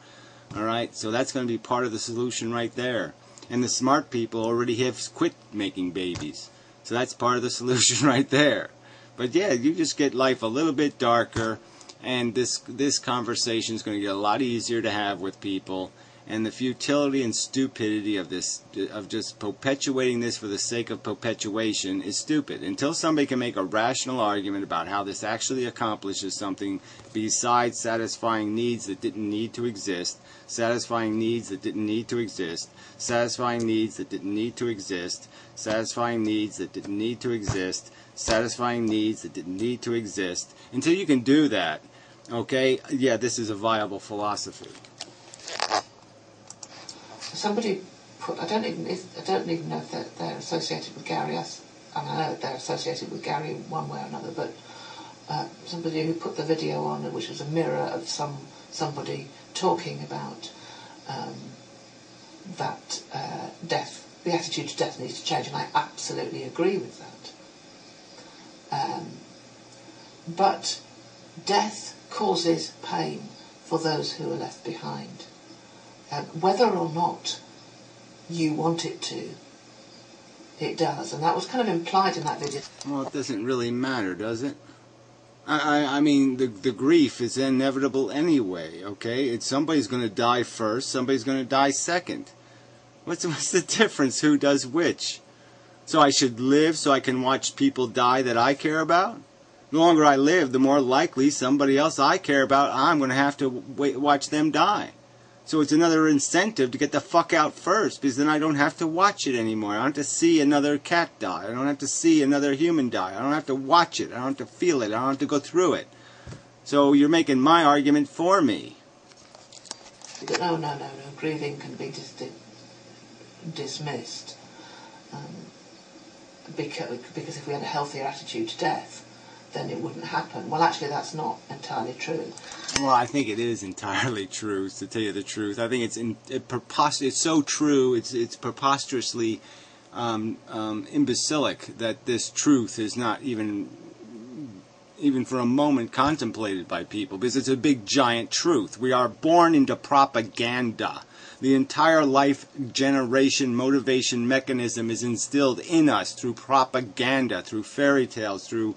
all right? So that's going to be part of the solution right there. And the smart people already have quit making babies. So that's part of the solution right there. But yeah, you just get life a little bit darker, and this conversation is going to get a lot easier to have with people. And the futility and stupidity of just perpetuating this for the sake of perpetuation is stupid. Until somebody can make a rational argument about how this actually accomplishes something besides satisfying needs that didn't need to exist, satisfying needs that didn't need to exist, satisfying needs that didn't need to exist, satisfying needs that didn't need to exist, satisfying needs that didn't need to exist. Until you can do that, okay, yeah, this is a viable philosophy. Somebody put, I don't even know if they're associated with Gary. I know that they're associated with Gary one way or another, but somebody who put the video on, which was a mirror of somebody talking about that death, the attitude to death needs to change, and I absolutely agree with that. But death causes pain for those who are left behind. Whether or not you want it to, it does. And that was kind of implied in that video. Well, it doesn't really matter, does it? I mean, the grief is inevitable anyway, okay? Somebody's going to die first, somebody's going to die second. What's the difference who does which? So I should live so I can watch people die that I care about? The longer I live, the more likely somebody else I care about, I'm going to have to watch them die. So it's another incentive to get the fuck out first, because then I don't have to watch it anymore. I don't have to see another cat die. I don't have to see another human die. I don't have to watch it. I don't have to feel it. I don't have to go through it. So you're making my argument for me. No. Grieving can be dismissed. Because if we had a healthier attitude to death, then it wouldn't happen. Well, actually, that's not entirely true. Well, I think it is entirely true, to tell you the truth. I think it's so true, it's preposterously imbecilic that this truth is not even for a moment contemplated by people, because it's a big, giant truth. We are born into propaganda. The entire life generation motivation mechanism is instilled in us through propaganda, through fairy tales, through,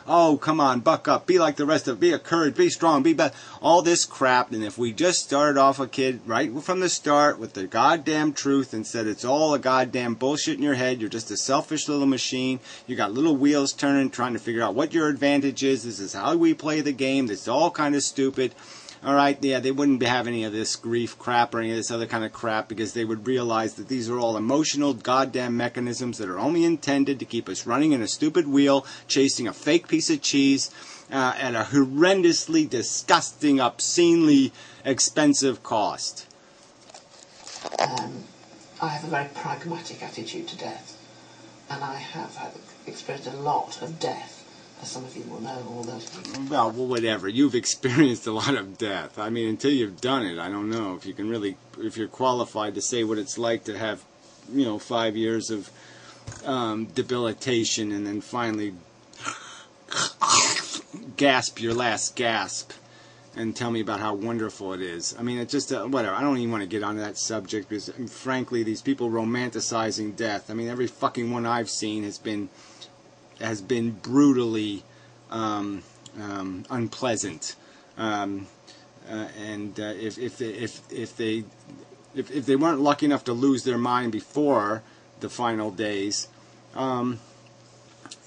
oh, come on, buck up, be like the rest of, be a courage, be strong, be better, all this crap. And if we just started off a kid right from the start with the goddamn truth and said it's all a goddamn bullshit in your head, you're just a selfish little machine, you got little wheels turning, trying to figure out what your advantage is, this is how we play the game, this is all kind of stupid. All right, yeah, they wouldn't have any of this grief crap or any of this other kind of crap because they would realize that these are all emotional goddamn mechanisms that are only intended to keep us running in a stupid wheel, chasing a fake piece of cheese at a horrendously, disgusting, obscenely expensive cost. I have a very pragmatic attitude to death, and I have experienced a lot of death. As some of you will know, all those people. Well, whatever. You've experienced a lot of death. I mean, until you've done it, I don't know if you can really, if you're qualified to say what it's like to have, 5 years of debilitation and then finally gasp your last gasp and tell me about how wonderful it is. I mean, it's just, whatever. I don't even want to get onto that subject because, frankly, these people romanticizing death. I mean, every fucking one I've seen has been brutally unpleasant, and if they weren't lucky enough to lose their mind before the final days,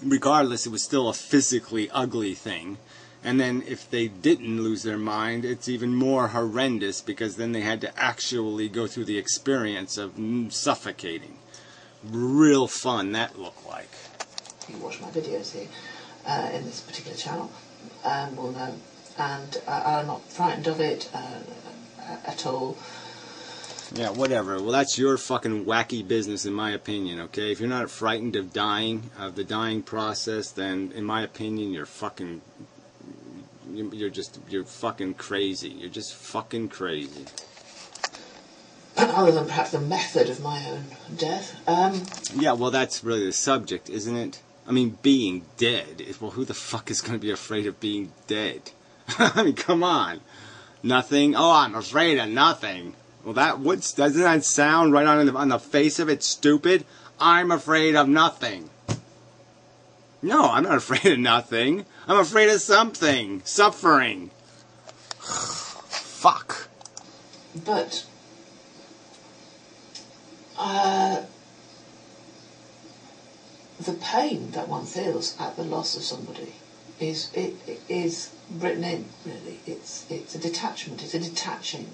regardless, it was still a physically ugly thing. And then if they didn't lose their mind, it's even more horrendous because then they had to actually go through the experience of suffocating. Real fun that looked like. You watch my videos here in this particular channel will know, and I'm not frightened of it at all. Yeah, whatever. Well, that's your fucking wacky business, in my opinion. Okay, if you're not frightened of dying, of the dying process, then, in my opinion, you're fucking crazy. You're just fucking crazy. Other than perhaps the method of my own death. Yeah, well, that's really the subject, isn't it? I mean, being dead. Well, who the fuck is going to be afraid of being dead? I mean, come on. Nothing? Oh, I'm afraid of nothing. Well, doesn't that sound right on the face of it stupid? I'm afraid of nothing. No, I'm not afraid of nothing. I'm afraid of something. Suffering. Fuck. But the pain that one feels at the loss of somebody is written in, really. It's a detachment. It's a detaching.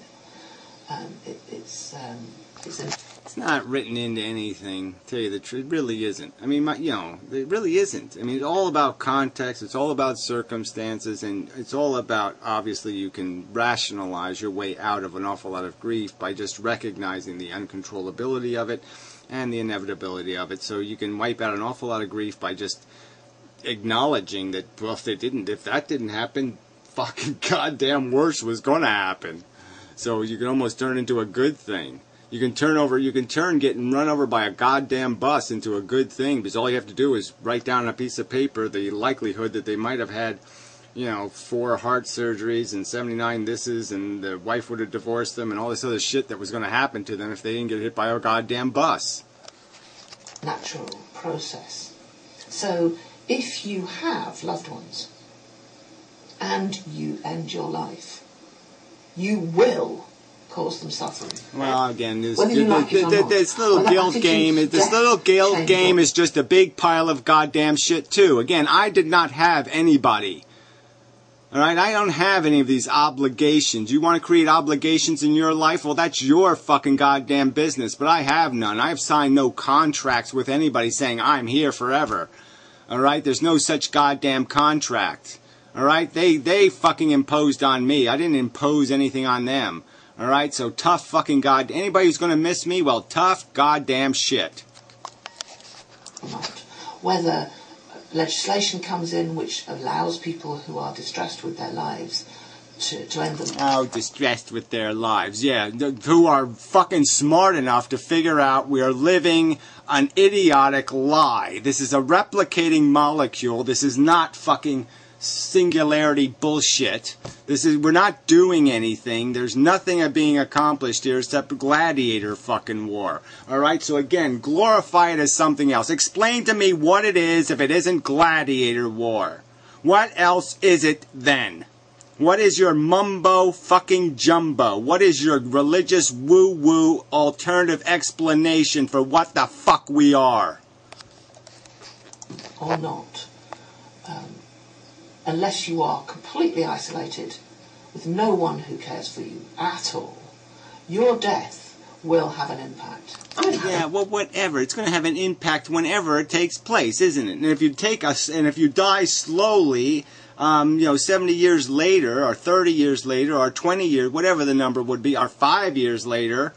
It's not written into anything. To tell you the truth, it really isn't. I mean, it really isn't. I mean, it's all about context. It's all about circumstances, and it's all about, obviously, you can rationalize your way out of an awful lot of grief by just recognizing the uncontrollability of it and the inevitability of it. So you can wipe out an awful lot of grief by just acknowledging that, well, if that didn't happen, fucking goddamn worse was going to happen. So you can almost turn it into a good thing. You can turn getting run over by a goddamn bus into a good thing, because all you have to do is write down on a piece of paper the likelihood that they might have had, 4 heart surgeries and 79 thises, and the wife would have divorced them, and all this other shit that was going to happen to them if they didn't get hit by a goddamn bus. Natural process. So if you have loved ones and you end your life, you will cause them suffering. Well, again, this little guilt game is just a big pile of goddamn shit too. Again, I did not have anybody. All right, I don't have any of these obligations. You want to create obligations in your life? Well, that's your fucking goddamn business. But I have none. I've signed no contracts with anybody saying I'm here forever. All right, there's no such goddamn contract. All right, they fucking imposed on me. I didn't impose anything on them. All right, so tough fucking anybody who's going to miss me, well, tough goddamn shit. Whether legislation comes in which allows people who are distressed with their lives to end them. Oh, distressed with their lives, yeah. Who are fucking smart enough to figure out we are living an idiotic lie. This is a replicating molecule. This is not fucking singularity bullshit. We're not doing anything. There's nothing being accomplished here except gladiator fucking war. Alright, so again, glorify it as something else. Explain to me what it is if it isn't gladiator war. What else is it then? What is your mumbo fucking jumbo? What is your religious woo-woo alternative explanation for what the fuck we are? Or not. Unless you are completely isolated, with no one who cares for you at all, your death will have an impact. Yeah, well, whatever. It's going to have an impact whenever it takes place, isn't it? And if you die slowly, 70 years later, or 30 years later, or 20 years, whatever the number would be, or 5 years later,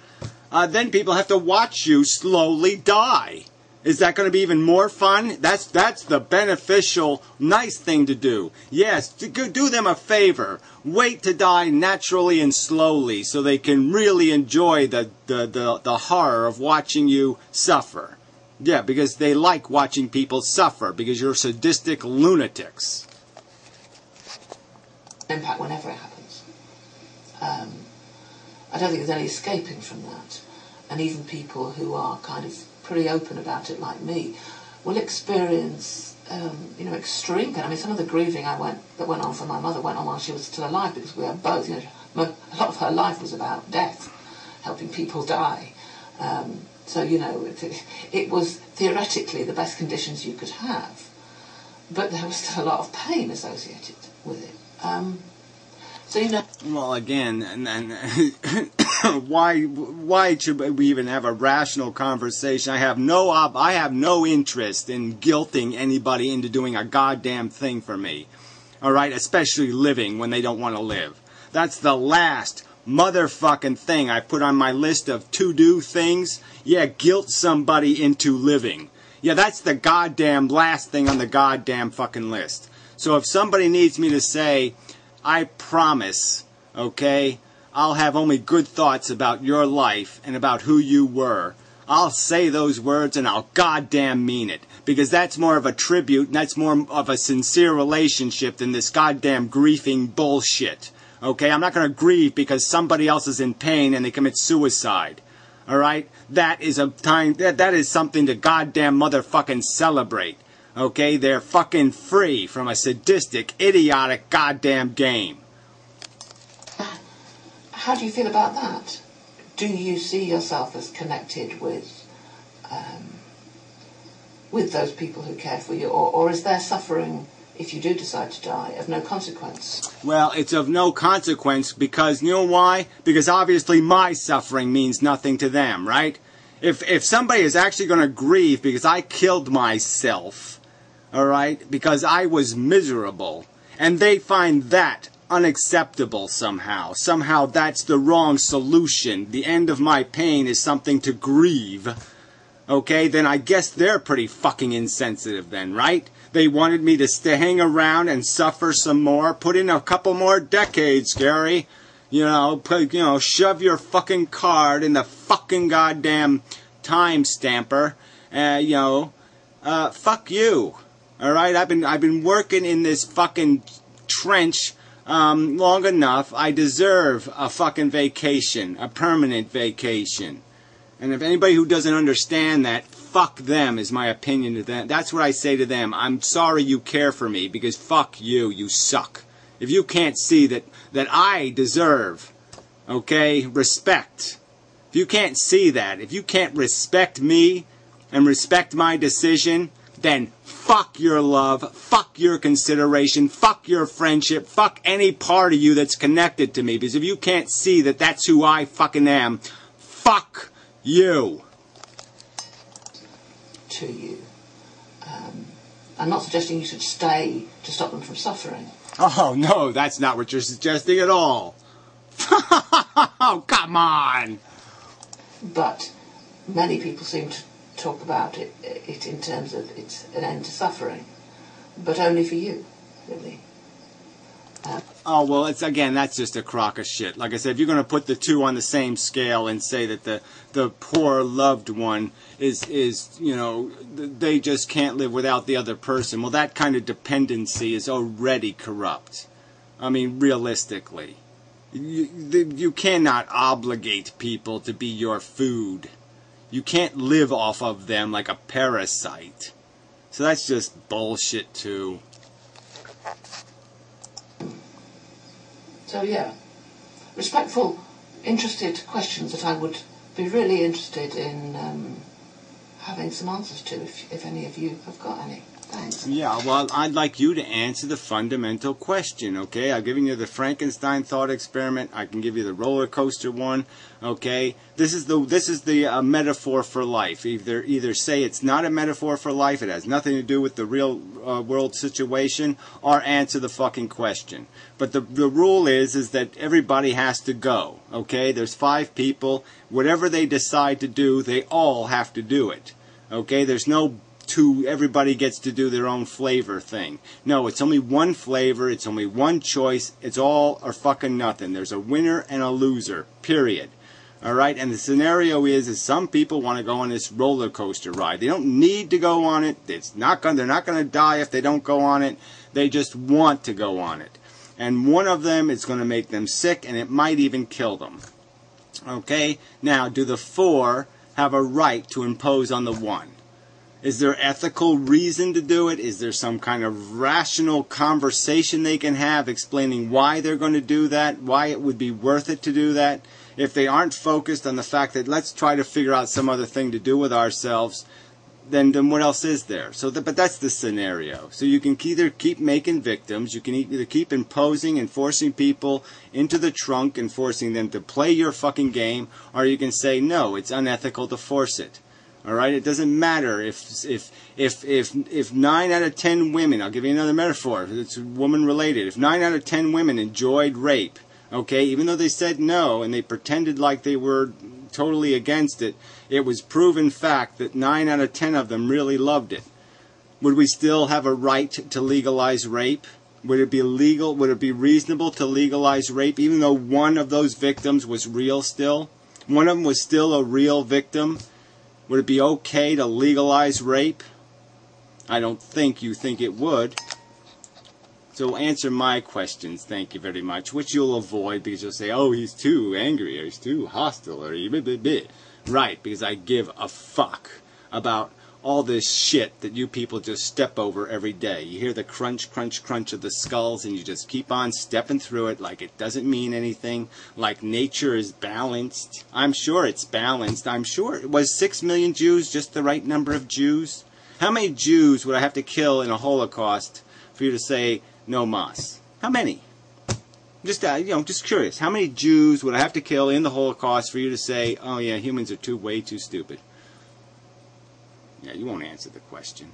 then people have to watch you slowly die. Is that going to be even more fun? That's the beneficial, nice thing to do. Yes, do them a favor. Wait to die naturally and slowly so they can really enjoy the horror of watching you suffer. Yeah, because they like watching people suffer, because you're sadistic lunatics. Impact whenever it happens. I don't think there's any escaping from that. And even people who are kind of pretty open about it, like me, will experience, extreme pain. I mean, some of the grieving that went on for my mother went on while she was still alive, because we were both, a lot of her life was about death, helping people die. It was theoretically the best conditions you could have, but there was still a lot of pain associated with it. Well, again, and why should we even have a rational conversation? I have no interest in guilting anybody into doing a goddamn thing for me. All right, especially living when they don't want to live. That's the last motherfucking thing I put on my list of to-do things. Yeah, guilt somebody into living. Yeah, that's the goddamn last thing on the goddamn fucking list. So if somebody needs me to say, I promise, okay, I'll have only good thoughts about your life and about who you were, I'll say those words and I'll goddamn mean it. Because that's more of a tribute and that's more of a sincere relationship than this goddamn griefing bullshit. Okay, I'm not going to grieve because somebody else is in pain and they commit suicide. Alright? That is that is something to goddamn motherfucking celebrate. Okay, they're fucking free from a sadistic, idiotic goddamn game. How do you feel about that? Do you see yourself as connected with those people who care for you, or is their suffering, if you do decide to die, of no consequence? Well, it's of no consequence because, you know why? Because obviously my suffering means nothing to them, right? If somebody is actually going to grieve because I killed myself, all right, because I was miserable, and they find that unacceptable somehow that's the wrong solution, the end of my pain is something to grieve, okay, then I guess they're pretty fucking insensitive then, right? They wanted me to hang around and suffer some more, put in a couple more decades, Gary. Shove your fucking card in the fucking goddamn time stamper. Fuck you. All right, I've been working in this fucking trench long enough. I deserve a fucking vacation, a permanent vacation. And if anybody who doesn't understand that, fuck them is my opinion to them. That's what I say to them. I'm sorry you care for me because fuck you, you suck. If you can't see that I deserve, okay, respect. If you can't see that, if you can't respect me and respect my decision, then fuck your love, fuck your consideration, fuck your friendship, fuck any part of you that's connected to me. Because if you can't see that that's who I fucking am, fuck you. To you. I'm not suggesting you should stay to stop them from suffering. Oh, no, that's not what you're suggesting at all. Oh, come on. But many people seem to talk about it in terms of it's an end to suffering, but only for you, really. Oh, well, that's just a crock of shit. Like I said, if you're going to put the two on the same scale and say that the poor loved one is, they just can't live without the other person, well, that kind of dependency is already corrupt. I mean, realistically. You cannot obligate people to be your food. You can't live off of them like a parasite. So that's just bullshit, too. So yeah, respectful, interested questions that I would be really interested in having some answers to, if any of you have got any. Thanks. Yeah, well, I'd like you to answer the fundamental question, okay? I've given you the Frankenstein thought experiment. I can give you the roller coaster one, okay? This is the metaphor for life. Either say it's not a metaphor for life, it has nothing to do with the real world situation, or answer the fucking question. But the rule is that everybody has to go, okay? There's 5 people. Whatever they decide to do, they all have to do it, okay? There's no everybody gets to do their own flavor thing. No, it's only one flavor, it's only one choice, it's all or fucking nothing. There's a winner and a loser, period. Alright, and the scenario is some people want to go on this roller coaster ride. They don't need to go on it, they're not going to die if they don't go on it, they just want to go on it. And one of them is going to make them sick, and it might even kill them. Okay, now do the 4 have a right to impose on the 1? Is there ethical reason to do it? Is there some kind of rational conversation they can have explaining why they're going to do that, why it would be worth it to do that? If they aren't focused on the fact that let's try to figure out some other thing to do with ourselves, then what else is there? But that's the scenario. So you can either keep making victims, you can either keep imposing and forcing people into the trunk and forcing them to play your fucking game, or you can say, no, it's unethical to force it. All right, it doesn't matter if 9 out of 10 women, I'll give you another metaphor, it's woman related. If 9 out of 10 women enjoyed rape, okay, even though they said no and they pretended like they were totally against it, it was proven fact that 9 out of 10 of them really loved it. Would we still have a right to legalize rape? Would it be legal? Would it be reasonable to legalize rape, even though one of those victims was real still? One of them was still a real victim. Would it be okay to legalize rape? I don't think you think it would. So answer my questions, thank you very much, which you'll avoid because you'll say, oh, he's too angry, or he's too hostile, or right, because I give a fuck about all this shit that you people just step over every day. You hear the crunch, crunch, crunch of the skulls, and you just keep on stepping through it like it doesn't mean anything, like nature is balanced. I'm sure it's balanced. I'm sure. Was 6 million Jews just the right number of Jews? How many Jews would I have to kill in a Holocaust for you to say no mas? How many? Just curious. How many Jews would I have to kill in the Holocaust for you to say, oh yeah, humans are way too stupid? Yeah, you won't answer the question.